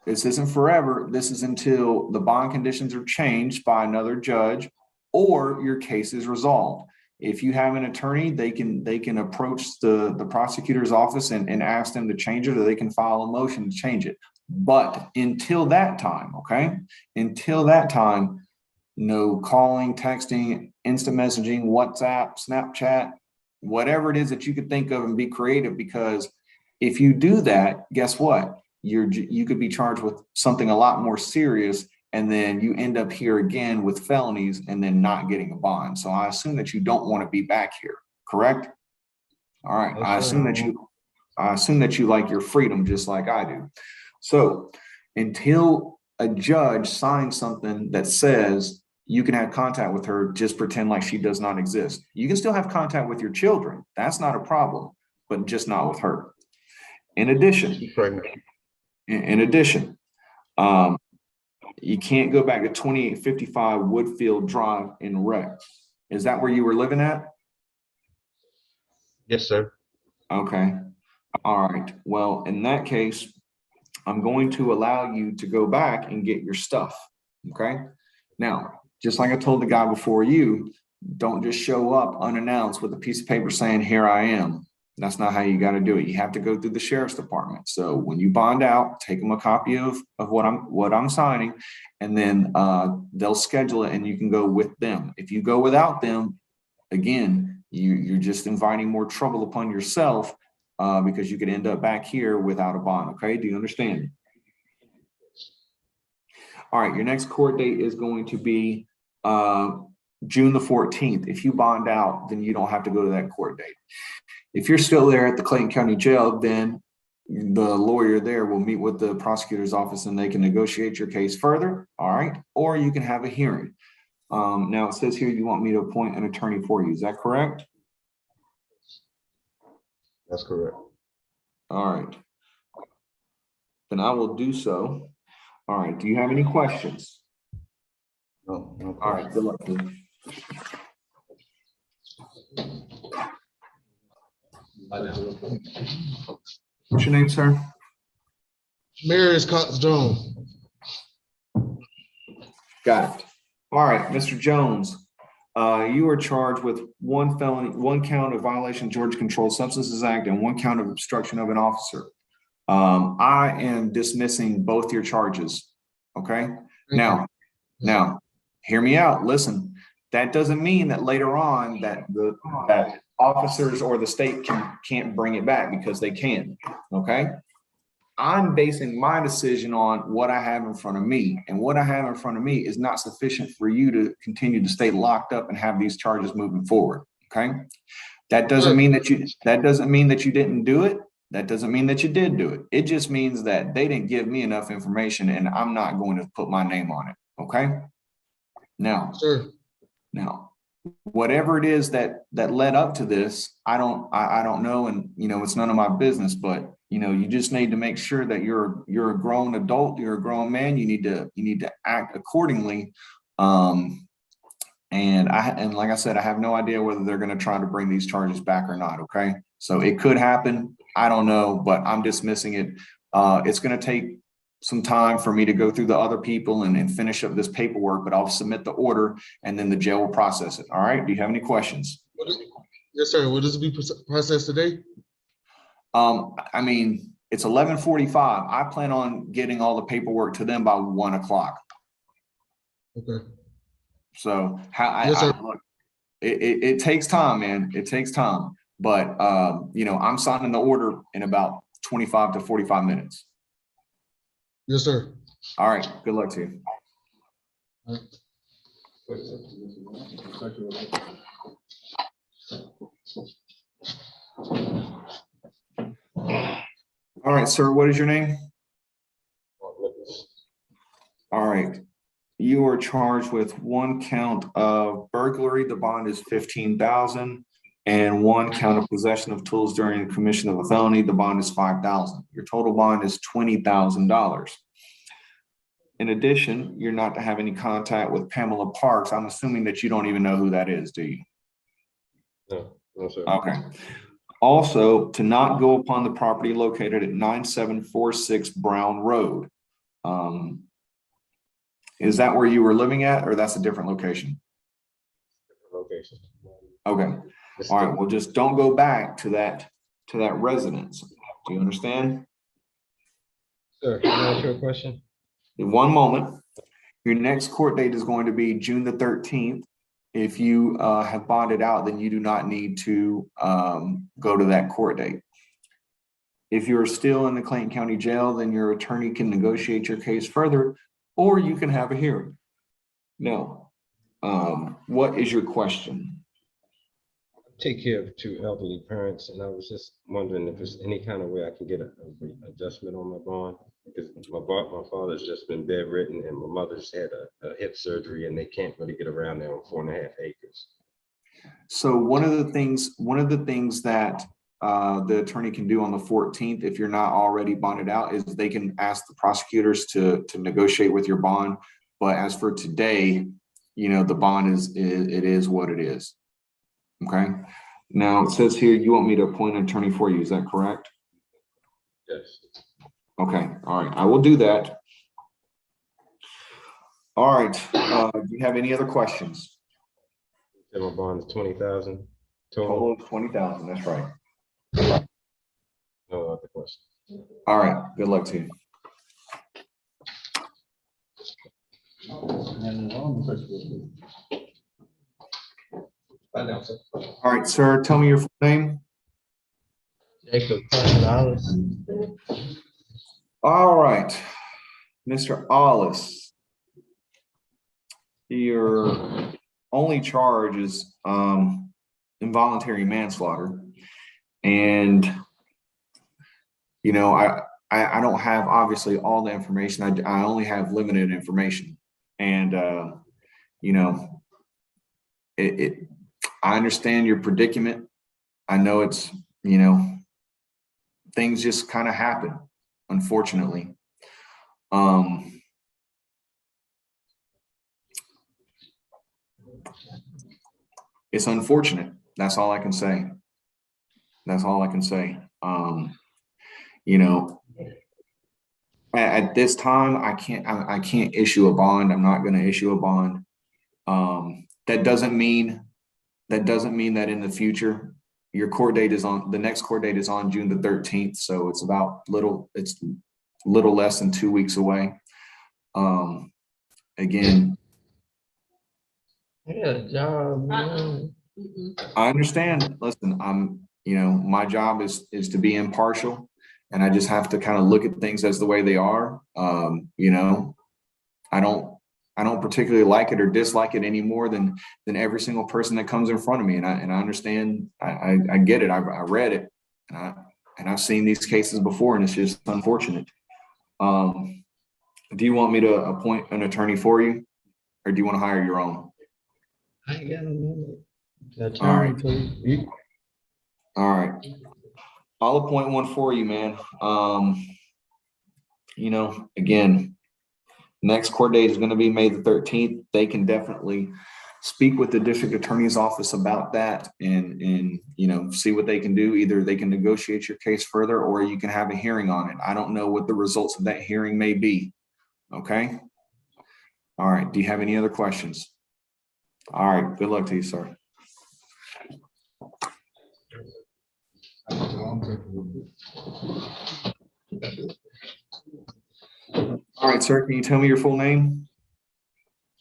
This isn't forever. This is until the bond conditions are changed by another judge or your case is resolved. If you have an attorney, they can approach the prosecutor's office and ask them to change it, or they can file a motion to change it. But until that time, okay? Until that time, no calling, texting, instant messaging, WhatsApp, Snapchat, whatever it is that you could think of, and be creative, because if you do that, guess what? You could be charged with something a lot more serious, and then you end up here again with felonies and then not getting a bond. So I assume that you don't want to be back here, correct? All right. I assume that you like your freedom just like I do. So until a judge signs something that says you can have contact with her, just pretend like she does not exist. You can still have contact with your children. That's not a problem, but just not with her. In addition, you can't go back to 2855 Woodfield Drive in Rec. Is that where you were living at? Yes, sir. Okay. All right. Well, in that case, I'm going to allow you to go back and get your stuff. Okay. Now, just like I told the guy before you, don't just show up unannounced with a piece of paper saying, here I am. That's not how you got to do it. You have to go through the sheriff's department. So when you bond out, take them a copy of what I'm signing, and then they'll schedule it and you can go with them. If you go without them, again, you're just inviting more trouble upon yourself because you could end up back here without a bond. Okay, do you understand? All right, your next court date is going to be June the 14th. If you bond out, then you don't have to go to that court date. If you're still there at the Clayton County Jail, then the lawyer there will meet with the prosecutor's office and they can negotiate your case further, all right? Or you can have a hearing. Now it says here you want me to appoint an attorney for you. Is that correct? That's correct. All right. Then I will do so. All right, do you have any questions? No. All right, good luck to you. What's your name, sir? Marius Cox Jones. Got it. All right, Mr. Jones, you are charged with one felony, one count of violation of Georgia Controlled Substances Act and one count of obstruction of an officer. I am dismissing both your charges. Okay. Now, hear me out. Listen, that doesn't mean that later on that that officers or the state can't bring it back, because they can. Okay. I'm basing my decision on what I have in front of me, and what I have in front of me is not sufficient for you to continue to stay locked up and have these charges moving forward. Okay. That doesn't mean that you didn't do it. That doesn't mean that you did do it. It just means that they didn't give me enough information and I'm not going to put my name on it. Okay. Now, now, whatever it is that led up to this, I don't know. And, it's none of my business, but you just need to make sure that you're a grown adult, you're a grown man. You need to act accordingly. And like I said, I have no idea whether they're going to try to bring these charges back or not. Okay. So it could happen. I don't know, but I'm dismissing it. It's going to take some time for me to go through the other people and finish up this paperwork, but I'll submit the order and then the jail will process it. All right. Do you have any questions? Yes, sir. Will this be processed today? I mean, it's 11:45. I plan on getting all the paperwork to them by 1 o'clock. Okay. So look, it takes time, man. It takes time. But I'm signing the order in about 25 to 45 minutes. Yes, sir. All right. Good luck to you. All right, sir. What is your name? All right. You are charged with one count of burglary. The bond is $15,000. and 1 count of possession of tools during the commission of a felony, the bond is $5,000. Your total bond is $20,000. In addition, you're not to have any contact with Pamela Parks. I'm assuming that you don't even know who that is, do you? No, no, sir. Okay. Also, to not go upon the property located at 9746 Brown Road. Is that where you were living at, or that's a different location? Location. Okay. All right. Well, just don't go back to that residence. Do you understand? Sir, can I ask you a question? In one moment, your next court date is going to be June the 13th. If you have bonded out, then you do not need to go to that court date. If you're still in the Clayton County Jail, then your attorney can negotiate your case further, or you can have a hearing. Now, what is your question? Take care of 2 elderly parents, and I was just wondering if there's any kind of way I can get a adjustment on my bond. Because my father's just been bedridden, and my mother's had a hip surgery, and they can't really get around there on 4.5 acres. So one of the things that the attorney can do on the 14th, if you're not already bonded out, is they can ask the prosecutors to negotiate with your bond. But as for today, the bond is what it is. Okay. Now it says here you want me to appoint an attorney for you. Is that correct? Yes. Okay. All right. I will do that. All right. Do you have any other questions? My bond is 20,000 Total of 20,000. That's right. No other questions. All right. Good luck to you. All right, sir. Tell me your full name. Jacob. All right, Mr. Ollis. Your only charge is involuntary manslaughter, and I don't have obviously all the information. I only have limited information, and I understand your predicament. I know it's things just kind of happen, unfortunately. It's unfortunate. That's all I can say. That's all I can say. At this time, I can't issue a bond. I'm not going to issue a bond. That doesn't mean that in the future, your court date is on, the next court date is on June the 13th. So it's it's little less than 2 weeks away. Again, Yeah, job, man. I understand. Listen, my job is to be impartial, and I just have to kind of look at things as the way they are. I don't particularly like it or dislike it any more than every single person that comes in front of me. And I understand. I get it. I read it, and I've seen these cases before, and it's just unfortunate. Do you want me to appoint an attorney for you, or do you want to hire your own? I ain't got no attorney, All right. please. All right. I'll appoint one for you, man. Again, next court date is going to be May the 13th. They can definitely speak with the district attorney's office about that and see what they can do. Either they can negotiate your case further, or you can have a hearing on it. I don't know what the results of that hearing may be. Okay. All right. Do you have any other questions? All right. Good luck to you, sir. All right, sir. Can you tell me your full name?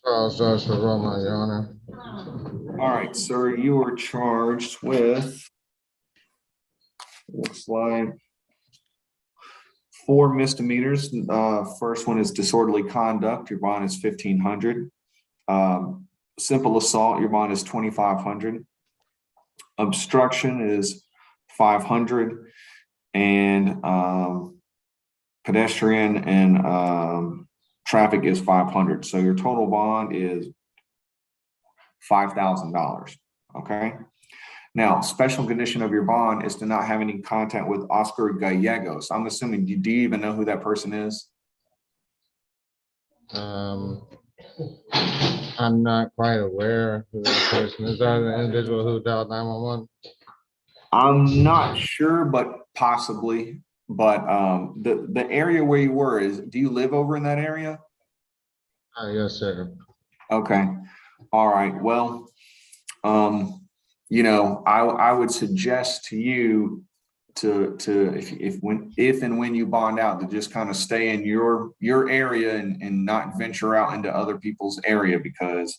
Charles Joshua Roman, Your Honor. All right, sir. You are charged with, looks like, 4 misdemeanors. First one is disorderly conduct. Your bond is $1,500. Simple assault. Your bond is $2,500. Obstruction is $500, and pedestrian and traffic is $500. So your total bond is $5,000. Okay. Now, special condition of your bond is to not have any contact with Oscar Gallegos. I'm assuming, do you even know who that person is? I'm not quite aware who that person is. Are the individual who dialed 911? I'm not sure, but possibly. But the area where you were is, do you live over in that area? Yes, sir. Okay. All right. Well, you know, I would suggest to you to if and when you bond out, to just kind of stay in your area and not venture out into other people's area, because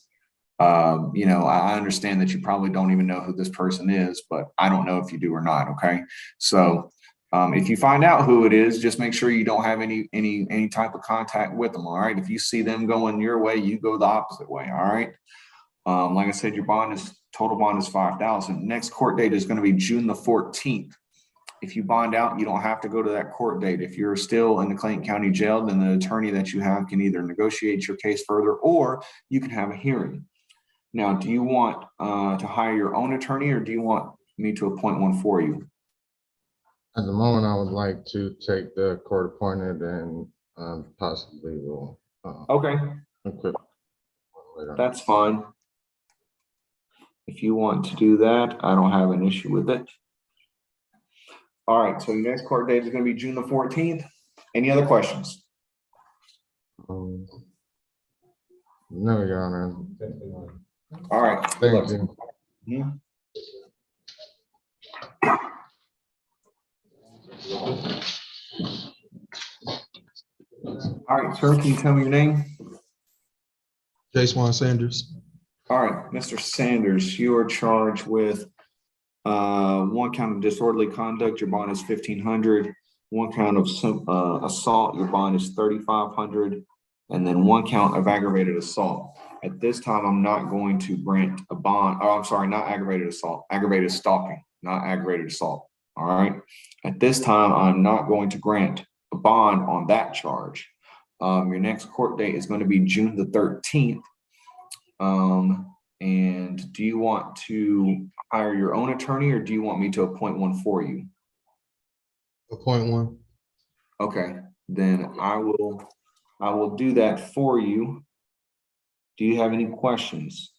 you know, I understand that you probably don't even know who this person is, but I don't know if you do or not. Okay. So if you find out who it is, just make sure you don't have any type of contact with them. All right. If you see them going your way, you go the opposite way. All right. Like I said, your total bond is $5,000. Next court date is going to be June the 14th. If you bond out, you don't have to go to that court date. If you're still in the Clayton County Jail, then the attorney that you have can either negotiate your case further, or you can have a hearing. Now, do you want to hire your own attorney, or do you want me to appoint one for you? At the moment, I would like to take the court appointed and possibly will. Okay, Equip later. that's fine. If you want to do that, I don't have an issue with it. All right, so your next court date is going to be June the 14th. Any other questions? No, Your Honor. All right. Thank you. Yeah. All right, sir, can you tell me your name? Jason Sanders. All right, Mr. Sanders, you are charged with one count of disorderly conduct. Your bond is $1,500. One count of assault. Your bond is $3,500, and then one count of aggravated assault. At this time, I'm not going to grant a bond. Oh, I'm sorry, not aggravated assault. Aggravated stalking, not aggravated assault. All right. At this time, I'm not going to grant a bond on that charge. Your next court date is going to be June the 13th. And do you want to hire your own attorney, or do you want me to appoint one for you? Appoint one. Okay, then I will do that for you. Do you have any questions?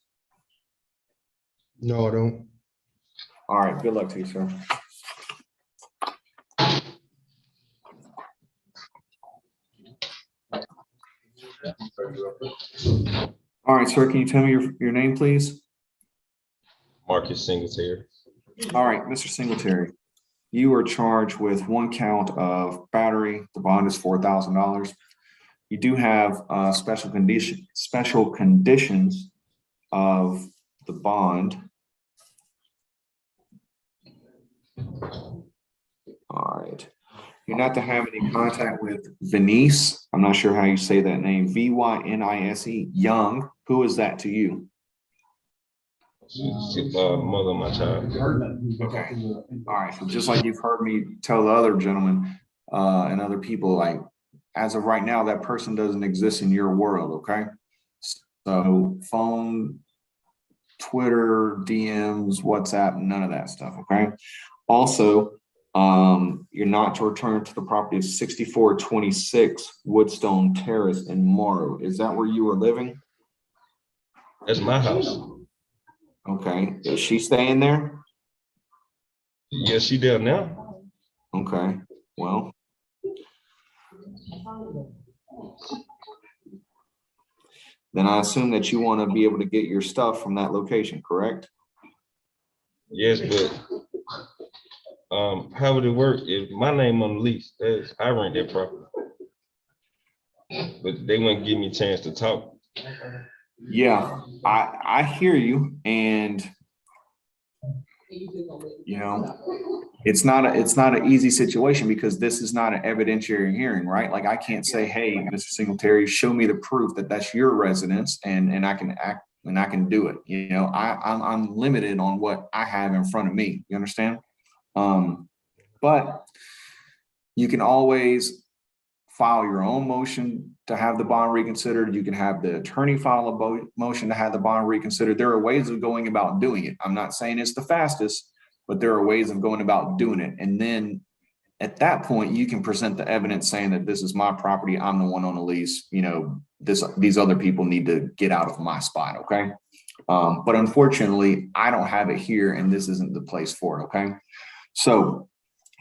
No, I don't. All right, good luck to you, sir. All right, sir, can you tell me your name, please? Marcus Singletary. All right, Mr. Singletary, you are charged with one count of battery. The bond is $4,000. You do have special conditions of the bond. All right. You're not to have any contact with Venice. I'm not sure how you say that name. V-Y-N-I-S-E, Young. Who is that to you? She's mother of my child. Okay. All right. So just like you've heard me tell the other gentlemen and other people, like, as of right now, that person doesn't exist in your world. Okay. So phone, Twitter, DMs, WhatsApp, none of that stuff. Okay. Also, you're not to return to the property of 6426 Woodstone Terrace in Morrow. Is that where you are living? That's my house. Okay. Is she staying there? Yes, she there now. Okay. Well, then I assume that you want to be able to get your stuff from that location, correct? Yes, but how would it work if my name on the lease? I rent that property, but they wouldn't give me a chance to talk. Yeah, I hear you, and you know, it's not an easy situation, because this is not an evidentiary hearing, right? Like, I can't say, hey, Mr. Singletary, show me the proof that that's your residence, and I can act and I can do it. You know, I'm limited on what I have in front of me. You understand? But you can always file your own motion to have the bond reconsidered. You can have the attorney file a motion to have the bond reconsidered. There are ways of going about doing it. I'm not saying it's the fastest, but there are ways of going about doing it. And then at that point, you can present the evidence saying that this is my property. I'm the one on the lease. You know, these other people need to get out of my spot. Okay. But unfortunately, I don't have it here, and this isn't the place for it. Okay. So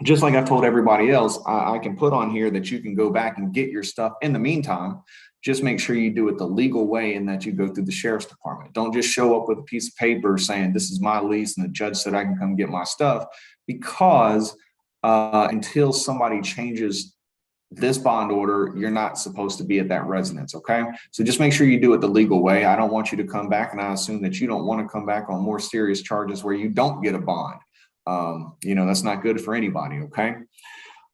just like I told everybody else, I can put on here that you can go back and get your stuff. In the meantime, just make sure you do it the legal way and that you go through the sheriff's department. Don't just show up with a piece of paper saying this is my lease and the judge said I can come get my stuff, because until somebody changes this bond order, you're not supposed to be at that residence. Okay. So just make sure you do it the legal way. I don't want you to come back, and I assume that you don't want to come back on more serious charges where you don't get a bond. You know, that's not good for anybody. Okay.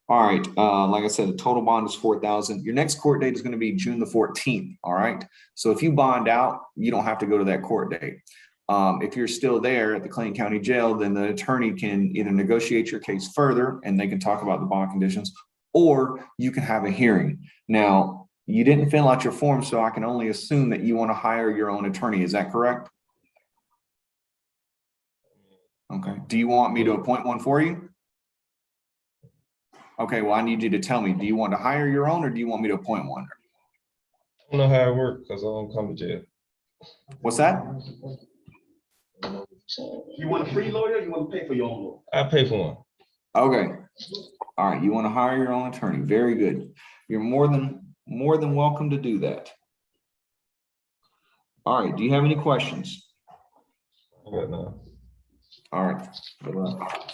All right. Like I said, the total bond is $4,000. Your next court date is going to be June the 14th. All right. So if you bond out, you don't have to go to that court date. If you're still there at the Clayton County Jail, then the attorney can either negotiate your case further and they can talk about the bond conditions, or you can have a hearing. Now, you didn't fill out your form, so I can only assume that you want to hire your own attorney. Is that correct? Okay. Do you want me to appoint one for you? Okay, well, I need you to tell me, do you want to hire your own or do you want me to appoint one? I don't know how it works because I don't come to jail. What's that? You want a free lawyer or you want to pay for your own lawyer? I pay for one. Okay. All right, you want to hire your own attorney. Very good. You're more than welcome to do that. All right, do you have any questions? No. All right. Good luck.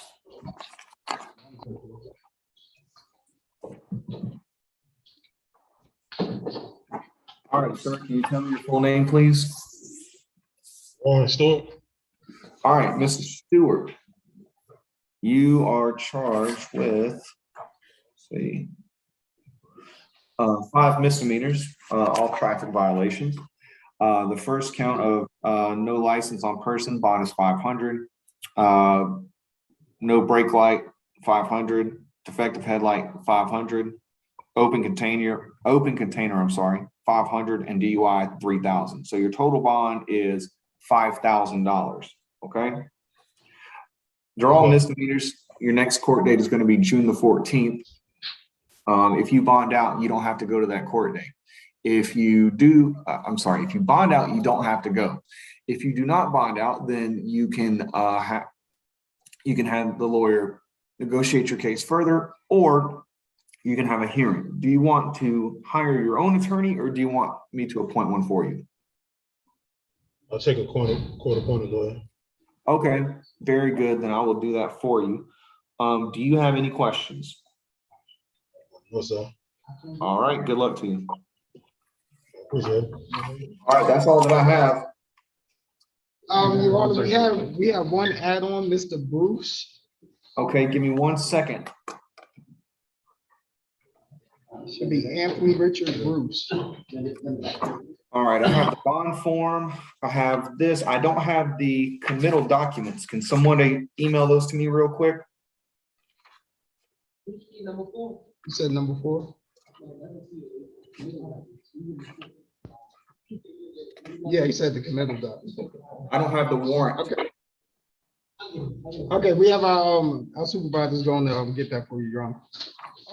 All right, sir, can you tell me your full name, please? Warren Stewart. All right, Mr. Stewart, you are charged with, let's see, 5 misdemeanors, all traffic violations. The first count of no license on person, bond is $500. No brake light, $500. Defective headlight, $500. Open container, I'm sorry, $500, and DUI, $3,000. So your total bond is $5,000. Okay. They're all misdemeanors. Your next court date is going to be June the 14th. If you bond out, you don't have to go to that court date. If you do, if you bond out, you don't have to go. If you do not bond out, then you can have the lawyer negotiate your case further, or you can have a hearing. Do you want to hire your own attorney, or do you want me to appoint one for you? I'll take a court appointed lawyer. Okay, very good. Then I will do that for you. Do you have any questions? No, sir. All right, good luck to you. Appreciate it. All right, that's all that I have. Your Honor, we have one add-on, Mr. Bruce. Okay, give me 1 second. Should be Anthony Richard Bruce. All right, I have the bond form. I have this. I don't have the committal documents. Can someone email those to me real quick? Number 4. You said number 4? Yeah, he said the committal documents. I don't have the warrant. Okay. Okay, we have our supervisor's going to get that for you, Your Honor.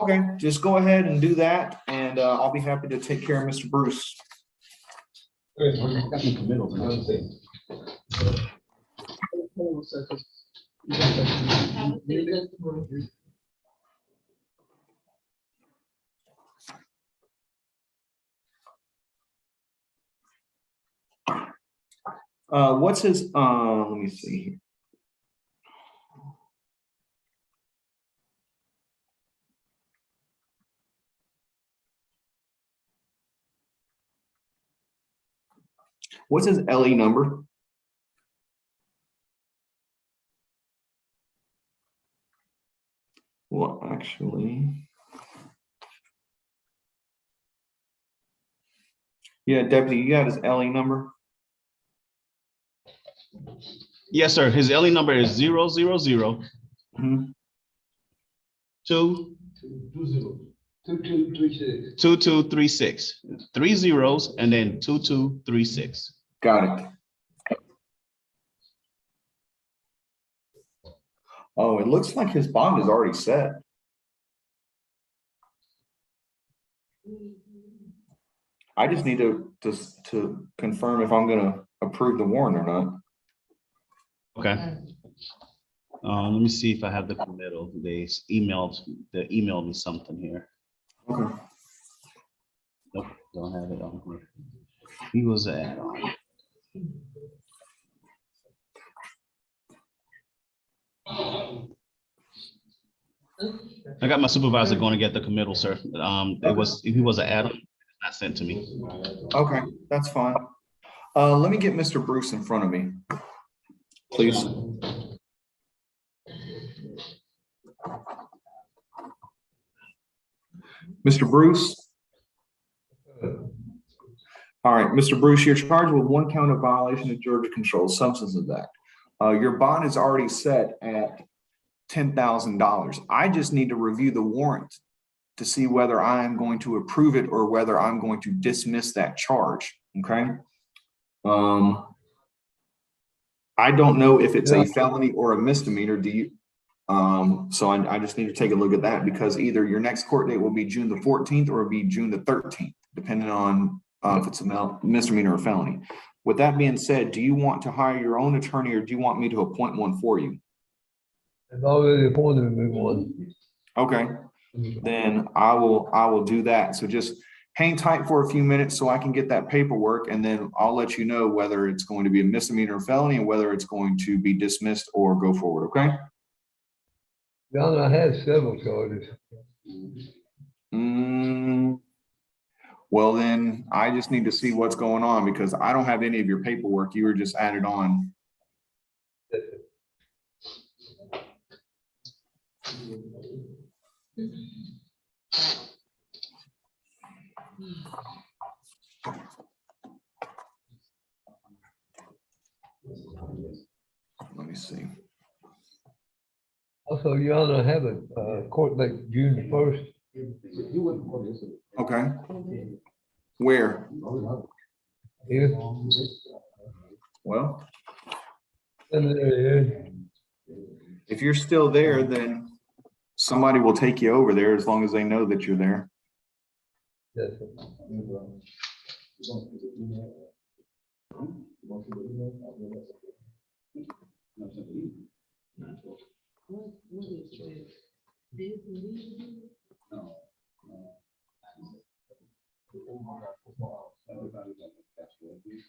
Okay, just go ahead and do that, and I'll be happy to take care of Mr. Bruce. What's his, let me see here. What's his LE number? Well, actually, yeah, Deputy, you got his LE number? Yes, sir. His LE number is 000 Mhm. 2 2236. 2236. 3 zeros and then 2236. Got it. Oh, it looks like his bond is already set. I just need to confirm if I'm gonna approve the warrant or not. Okay. Let me see if I have the committal. They emailed me something here. Okay. Nope, don't have it on here. He was at. I got my supervisor going to get the committal, sir. He was an add-on, not sent to me. Okay, that's fine. Let me get Mr. Bruce in front of me, please. Mr. Bruce? All right, Mr. Bruce, you're charged with 1 count of violation of Georgia Controlled Substances Act. Your bond is already set at $10,000. I just need to review the warrant to see whether I am going to approve it or whether I'm going to dismiss that charge, okay? I don't know if it's a felony or a misdemeanor. Do you? So I just need to take a look at that because either your next court date will be June the 14th or it'll be June the 13th, depending on if it's a misdemeanor or felony. With that being said, do you want to hire your own attorney or do you want me to appoint one for you? I've already appointed me one. Okay, then I will do that. So just hang tight for a few minutes so I can get that paperwork and then I'll let you know whether it's going to be a misdemeanor or felony and whether it's going to be dismissed or go forward, okay? John, I had several charges. Well, then I just need to see what's going on because I don't have any of your paperwork. You were just added on. Let me see. Also, Your Honor, I have a court date June the 1st. Okay. Where? Here. Well, And if you're still there, then somebody will take you over there as long as they know that you're there. yes.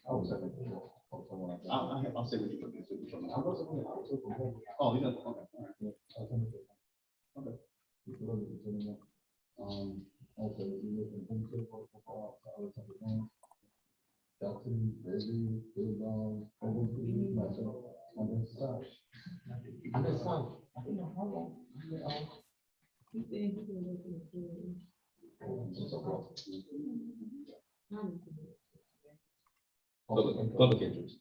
I'll say what you. Oh, you know, okay. Public interest.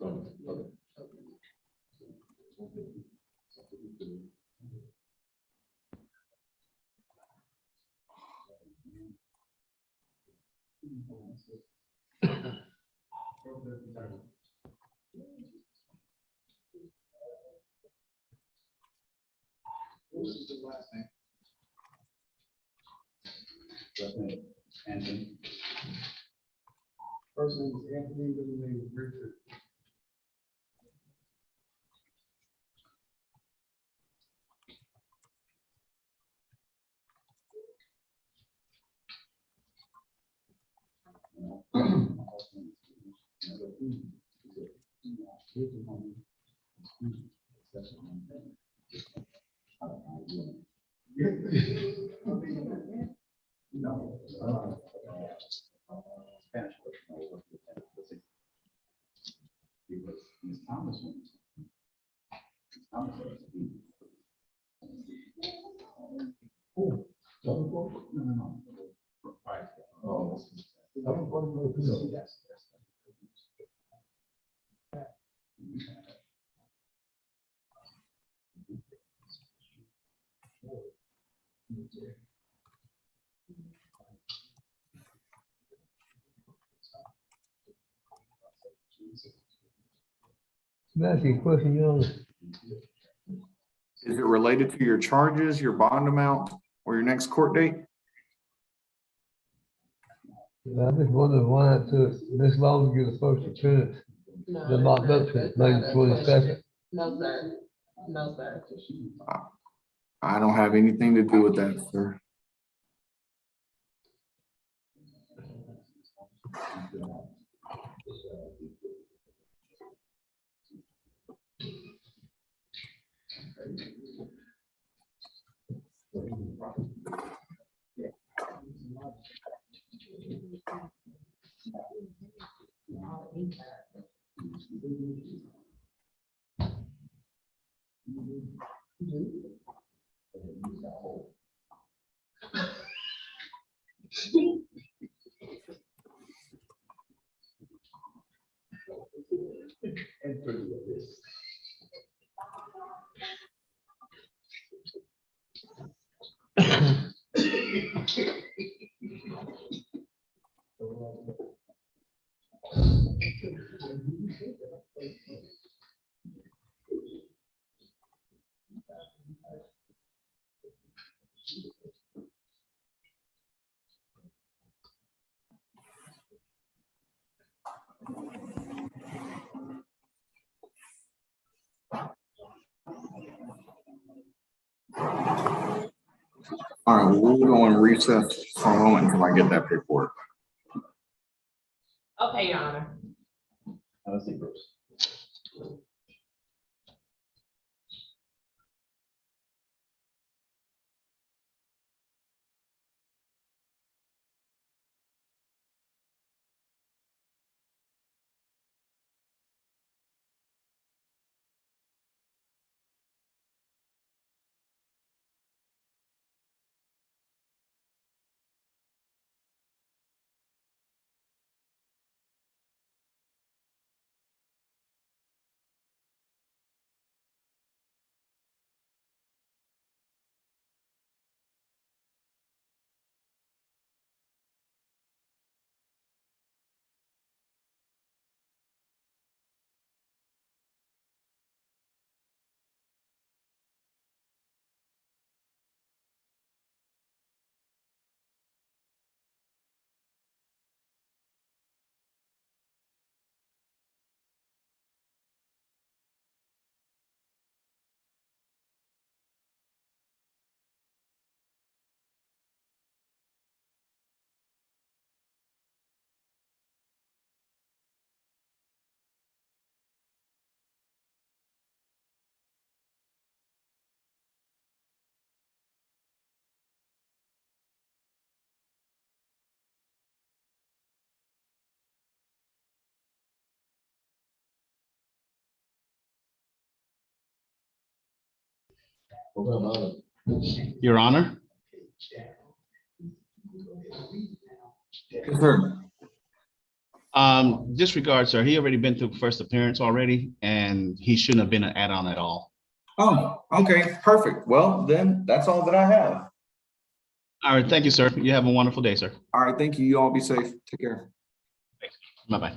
Okay. Anthony. First name is Anthony, middle name is Richard. That's a question, Your Honor. Is it related to your charges, your bond amount, or your next court date? I just wondered why it took this long to get a first appearance. They're locked up since May 22nd. No, sir. No, sir. I don't have anything to do with that, sir. All right, we'll go on recess for a moment until I get that paperwork. Okay, Your Honor. Your Honor, Yes, sir. disregard, sir. He already been through first appearance already, and he shouldn't have been an add-on at all. Oh, okay, perfect. Well, then that's all that I have. All right, thank you, sir. You have a wonderful day, sir. All right, thank you. You all be safe. Take care. Bye-bye.